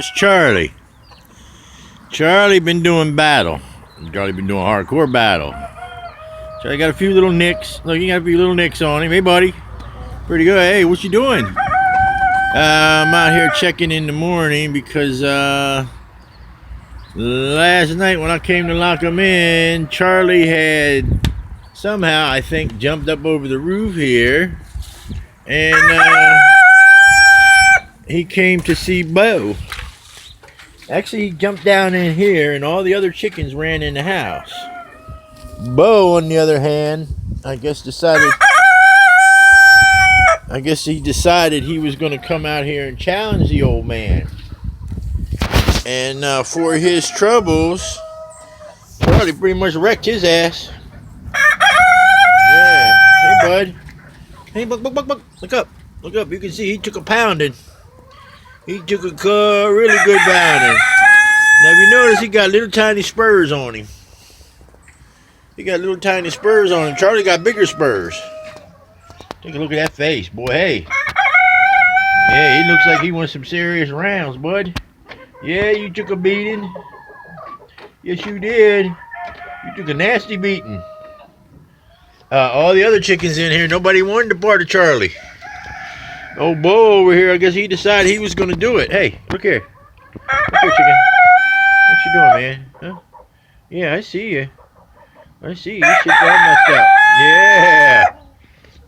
There's Charlie. Charlie been doing battle. Charlie been doing hardcore battle. Charlie got a few little nicks. Look, he got a few little nicks on him. Hey, buddy. Pretty good. Hey, what you doing? I'm out here checking in the morning because last night when I came to lock him in, Charlie had somehow, I think, jumped up over the roof here, and he came to see Bo. Actually, he jumped down in here, and all the other chickens ran in the house. Bo, on the other hand, I guess he decided he was going to come out here and challenge the old man. And for his troubles, Charlie pretty much wrecked his ass. Yeah. Hey, bud. Hey, buck. Look up. Look up. You can see he took a pounding. He took a really good pounding. Now, if you notice, he got little tiny spurs on him. Charlie got bigger spurs. Take a look at that face, boy. Hey. Yeah, he looks like he wants some serious rounds, bud. Yeah, you took a beating. Yes, you did. You took a nasty beating. All the other chickens in here, nobody wanted to part of Charlie. Oh, Bo over here, I guess he decided he was going to do it. Hey, look here. Look here, chicken. What you doing, man? Huh? Yeah, I see you. You shit all messed up.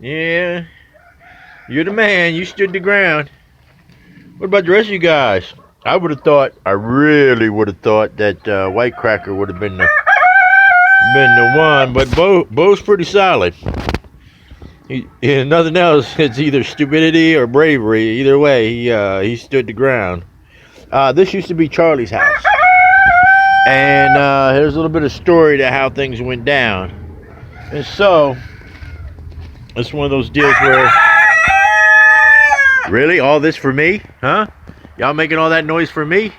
Yeah. You're the man. You stood the ground. What about the rest of you guys? I really would have thought that White Cracker would have been the one, but Bo's pretty solid. Nothing else. It's either stupidity or bravery. Either way, he stood the ground. This used to be Charlie's house, and here's a little bit of story to how things went down. And so, it's one of those deals where, really, all this for me, huh? Y'all making all that noise for me?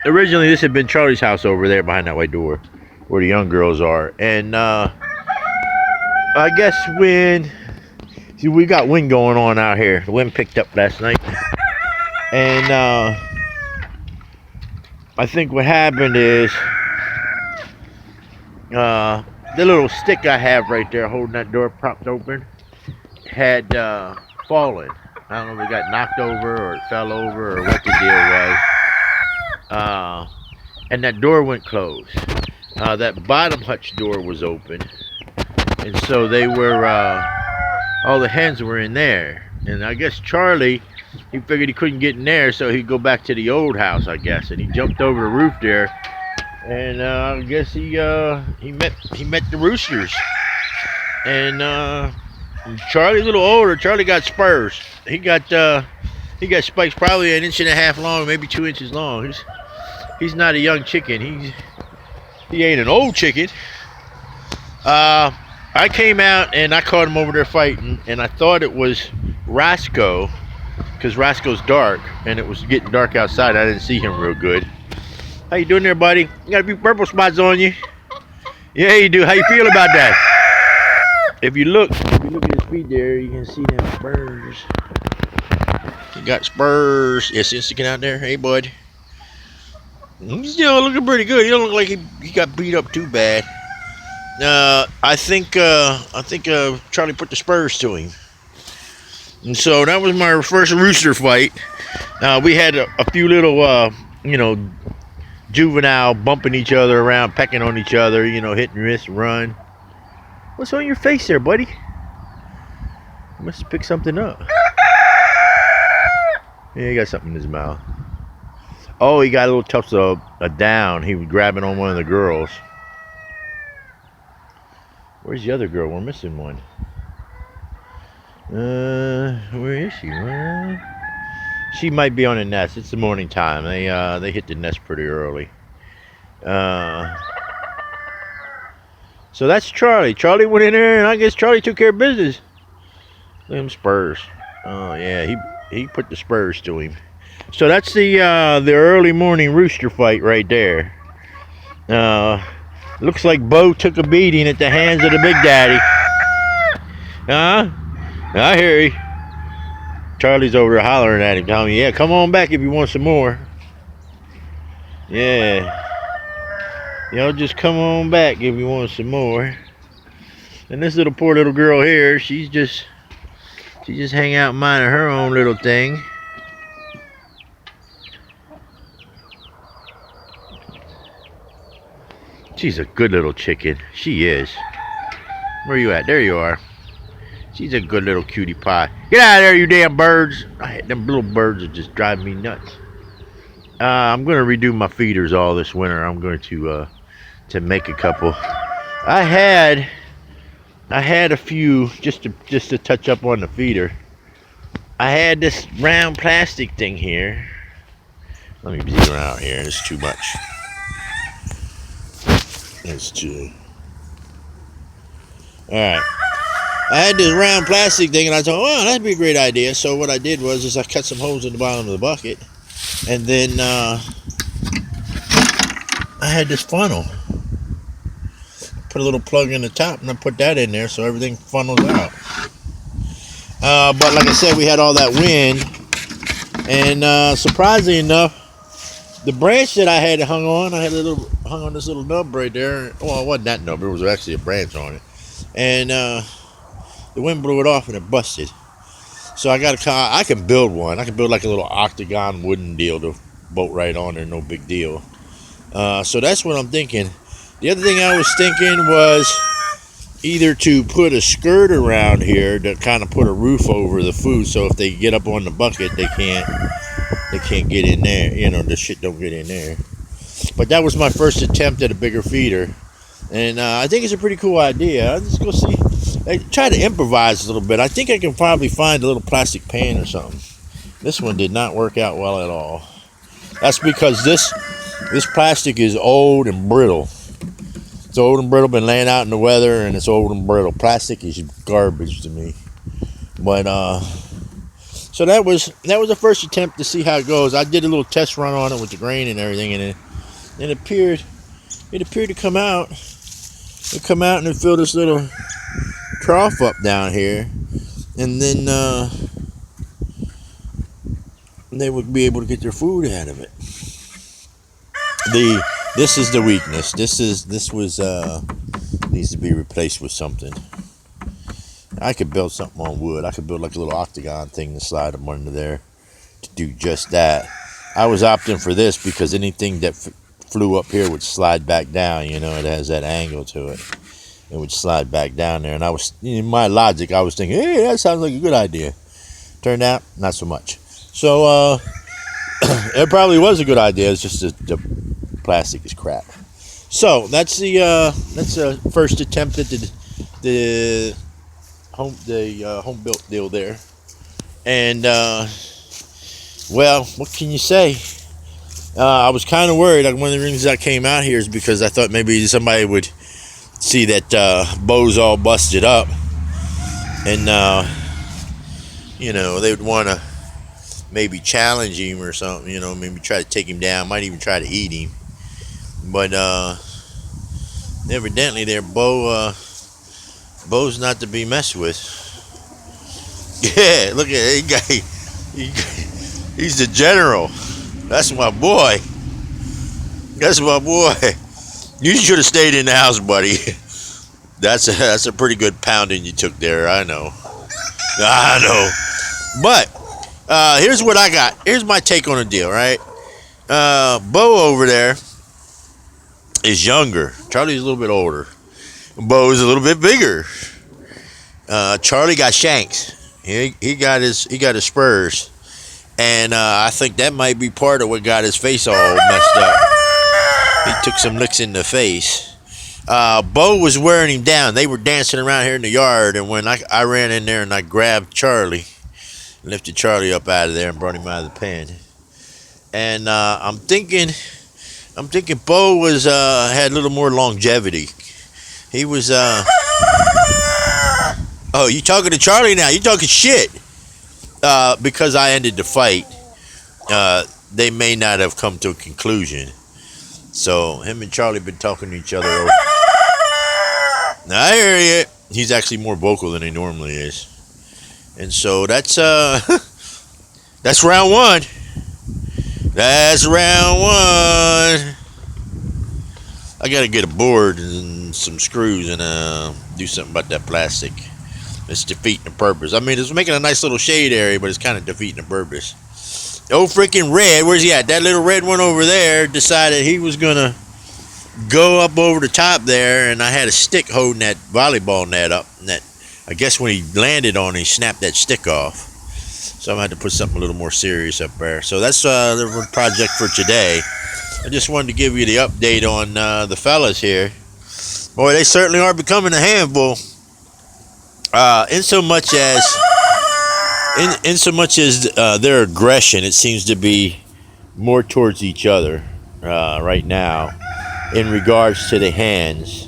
Originally, this had been Charlie's house over there behind that white door, where the young girls are, and I guess we got wind going on out here. The wind picked up last night. And I think what happened is the little stick I have right there holding that door propped open had fallen. I don't know if it got knocked over or it fell over or what the deal was. And that door went closed. That bottom hutch door was open. And so they were, all the hens were in there. And I guess Charlie, he figured he couldn't get in there, so he'd go back to the old house, I guess. And he jumped over the roof there. And I guess he met the roosters. And Charlie's a little older. Charlie got spurs. He got spikes probably 1.5 inches long, maybe 2 inches long. He's not a young chicken. He ain't an old chicken. I came out and I caught him over there fighting, and I thought it was Roscoe, because Roscoe's dark, and it was getting dark outside. I didn't see him real good. How you doing there, buddy? You got a few purple spots on you. Yeah, you do. How you feel about that? If you look at his feet there, you can see them spurs. He got spurs. Yes, he's sticking out there. Hey, bud. He's still looking pretty good. He don't look like he got beat up too bad. I think Charlie put the spurs to him. And so that was my first rooster fight. We had a few little, juvenile bumping each other around, pecking on each other, hit and miss, run. What's on your face there, buddy? You must have picked something up. Yeah, he got something in his mouth. Oh, he got a little tufts of down. He was grabbing on one of the girls. Where's the other girl? We're missing one. Where is she? Well, she might be on a nest. It's the morning time. They hit the nest pretty early. So that's Charlie. Charlie went in there, and I guess Charlie took care of business. Look at them spurs. Oh yeah, he put the spurs to him. So that's the early morning rooster fight right there. Looks like Bo took a beating at the hands of the Big Daddy. I hear you. Charlie's over there hollering at him, telling him, yeah, come on back if you want some more. Yeah. Y'all just come on back if you want some more. And this little poor little girl here, she just hang out minding her own little thing. She's a good little chicken. She is. Where you at? There you are. She's a good little cutie pie. Get out of there, you damn birds. Them little birds are just driving me nuts. I'm going to redo my feeders all this winter. I'm going to make a couple. I had a few just to touch up on the feeder. I had this round plastic thing here. Let me zero out here. It's too much. It's too. All right. I had this round plastic thing, and I thought, oh, that'd be a great idea. So what I did was I cut some holes in the bottom of the bucket, and then I had this funnel. Put a little plug in the top, and I put that in there so everything funnels out. But like I said, we had all that wind, and surprisingly enough, the branch that I had hung on, hung on this little nub right there. Well, it wasn't that nub; it was actually a branch on it, and the wind blew it off and it busted. So I can build one. I can build like a little octagon wooden deal to bolt right on there, no big deal. So that's what I'm thinking. The other thing I was thinking was either to put a skirt around here to kind of put a roof over the food, so if they get up on the bucket, they can't get in there. You know, the shit don't get in there. But that was my first attempt at a bigger feeder, and I think it's a pretty cool idea. I'll just go see. I try to improvise a little bit. I think I can probably find a little plastic pan or something. This one did not work out well at all. That's because this plastic is old and brittle. It's old and brittle, been laying out in the weather, and it's old and brittle. Plastic is garbage to me. But so that was the first attempt to see how it goes. I did a little test run on it with the grain and everything, and it appeared to come out. It come out and it filled this little trough up down here, and then they would be able to get their food out of it. This is the weakness. This needs to be replaced with something. I could build something on wood. I could build like a little octagon thing to slide them under there to do just that. I was opting for this because anything that flew up here would slide back down. You know, it has that angle to it. It would slide back down there. And I was, in my logic, I was thinking, hey, that sounds like a good idea. Turned out, not so much. So it probably was a good idea. It's just the plastic is crap. So that's the first attempt at the home built deal there. And well, what can you say? I was kind of worried. Like, one of the reasons I came out here is because I thought maybe somebody would see that Bo's all busted up, and you know, they would want to maybe challenge him or something. You know, maybe try to take him down. Might even try to eat him. But evidently, there, Bo's not to be messed with. Yeah, look at that he's the general. That's my boy. That's my boy. You should have stayed in the house, buddy. That's a pretty good pounding you took there. I know. But here's what I got. Here's my take on the deal, right? Bo over there is younger. Charlie's a little bit older. Bo's a little bit bigger. Charlie got shanks. He got his spurs, and I think that might be part of what got his face all messed up. He took some licks in the face. Bo was wearing him down. They were dancing around here in the yard, and when I ran in there and I grabbed Charlie, lifted Charlie up out of there and brought him out of the pen. And I'm thinking Bo was had a little more longevity. He was oh, you talking to Charlie now? You talking shit? Because I ended the fight, they may not have come to a conclusion. So him and Charlie been talking to each other. Now I hear you. He's actually more vocal than he normally is, and so that's That's round one. That's round one. I gotta get a board and some screws and do something about that plastic. It's defeating the purpose. I mean, it's making a nice little shade area, but it's kind of defeating the purpose. Oh, freaking red. Where's he at? That little red one over there decided he was gonna go up over the top there, and I had a stick holding that volleyball net up. And that, I guess when he landed on it, he snapped that stick off. So I'm gonna have to put something a little more serious up there. So that's the project for today. I just wanted to give you the update on the fellas here. Boy, they certainly are becoming a handful. In so much as their aggression, it seems to be more towards each other right now in regards to the hands.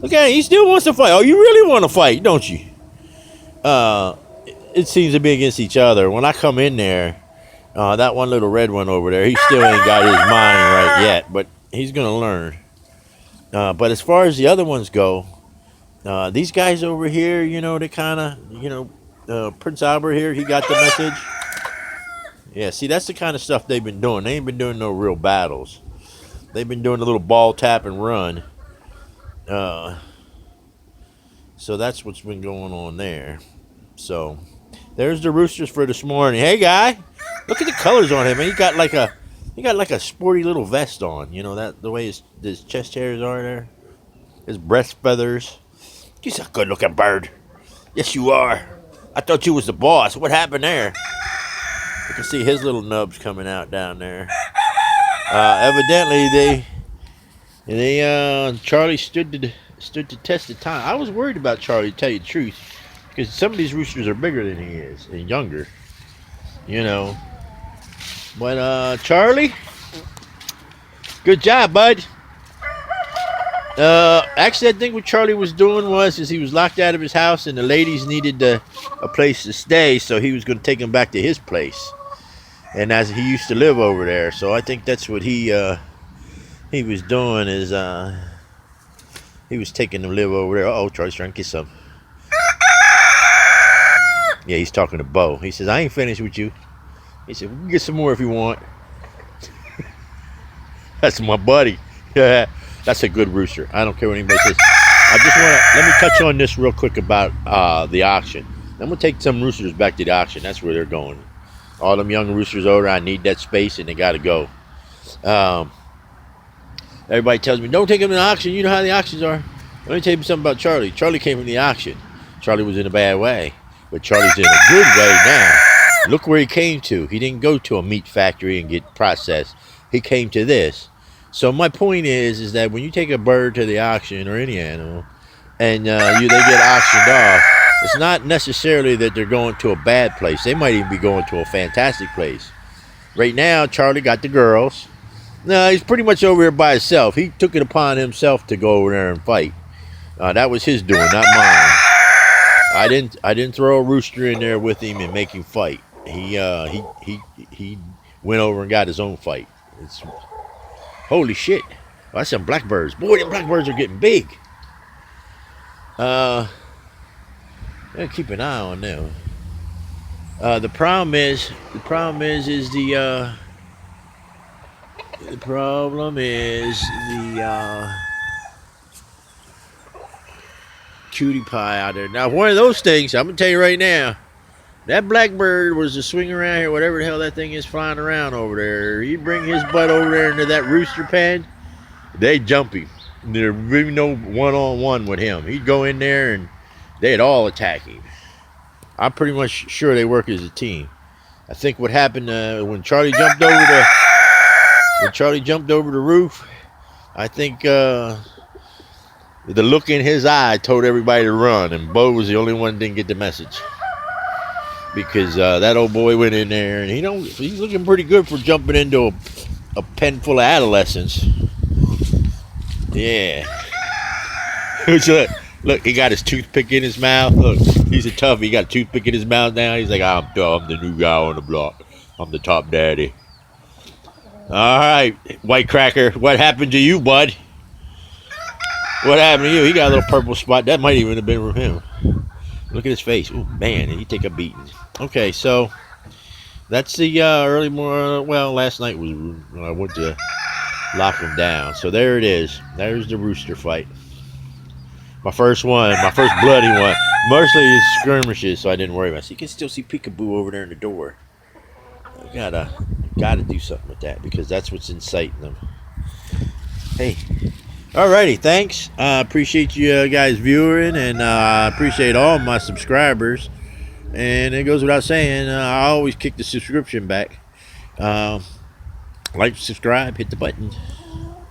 Okay, he still wants to fight. Oh, you really want to fight, don't you? It seems to be against each other. When I come in there, that one little red one over there, he still ain't got his mind right yet, but he's going to learn. But as far as the other ones go, these guys over here, you know, they kind of, Prince Albert here, he got the message. Yeah, see, that's the kind of stuff they've been doing. They ain't been doing no real battles. They've been doing a little ball tap and run. So that's what's been going on there. So there's the roosters for this morning. Hey, guy, look at the colors on him. Man, he got like a sporty little vest on. You know that the way his chest hairs are there, his breast feathers. He's a good-looking bird. Yes, you are. I thought you was the boss. What happened there? You can see his little nubs coming out down there. Evidently, Charlie stood to test the time. I was worried about Charlie, to tell you the truth, because some of these roosters are bigger than he is and younger, you know. But Charlie, good job, bud. Actually, I think what Charlie was doing was he was locked out of his house, and the ladies needed a place to stay, so he was going to take them back to his place. And as he used to live over there, so I think that's what he was doing is he was taking them to live over there. Oh, Charlie's trying to get some. Yeah, he's talking to Bo. He says, "I ain't finished with you." He said, "We can get some more if you want." That's my buddy. Yeah. That's a good rooster. I don't care what anybody says. I just want to let me touch on this real quick about the auction. I'm gonna take some roosters back to the auction. That's where they're going. All them young roosters over. I need that space, and they got to go. Everybody tells me don't take them to the auction. You know how the auctions are. Let me tell you something about Charlie. Charlie came from the auction. Charlie was in a bad way, but Charlie's in a good way now. Look where he came to. He didn't go to a meat factory and get processed. He came to this. So my point is that when you take a bird to the auction or any animal, and they get auctioned off, it's not necessarily that they're going to a bad place. They might even be going to a fantastic place. Right now, Charlie got the girls. No, he's pretty much over here by himself. He took it upon himself to go over there and fight. That was his doing, not mine. I didn't throw a rooster in there with him and make him fight. He went over and got his own fight. Holy shit. Well, that's some blackbirds. Boy, them blackbirds are getting big. Gotta keep an eye on them. The problem is the cutie pie out there. Now, one of those things, I'm gonna tell you right now, that blackbird was to swing around here, whatever the hell that thing is flying around over there. You bring his butt over there into that rooster pen, they jump him. There's really no one-on-one with him. He'd go in there and they'd all attack him. I'm pretty much sure they work as a team. I think what happened when Charlie jumped over the roof, I think the look in his eye told everybody to run, and Bo was the only one that didn't get the message. Because that old boy went in there, and he's looking pretty good for jumping into a pen full of adolescents. Yeah. Look, he got his toothpick in his mouth. Look, he's a toughie. He got a toothpick in his mouth now. He's like, I'm the new guy on the block. I'm the top daddy. All right, White Cracker, what happened to you, bud? What happened to you? He got a little purple spot. That might even have been from him. Look at his face. Oh, man, he take a beating. Okay, so That's the early morning. Well, last night was when I went to lock them down. So there it is. There's the rooster fight. My first one, my first bloody one. Mostly it's skirmishes, so I didn't worry about it. So you can still see Peekaboo over there in the door. I gotta do something with that because that's what's inciting them. Hey, alrighty, thanks. I appreciate you guys viewing, and I appreciate all my subscribers. And it goes without saying, I always kick the subscription back. Like, subscribe, hit the button.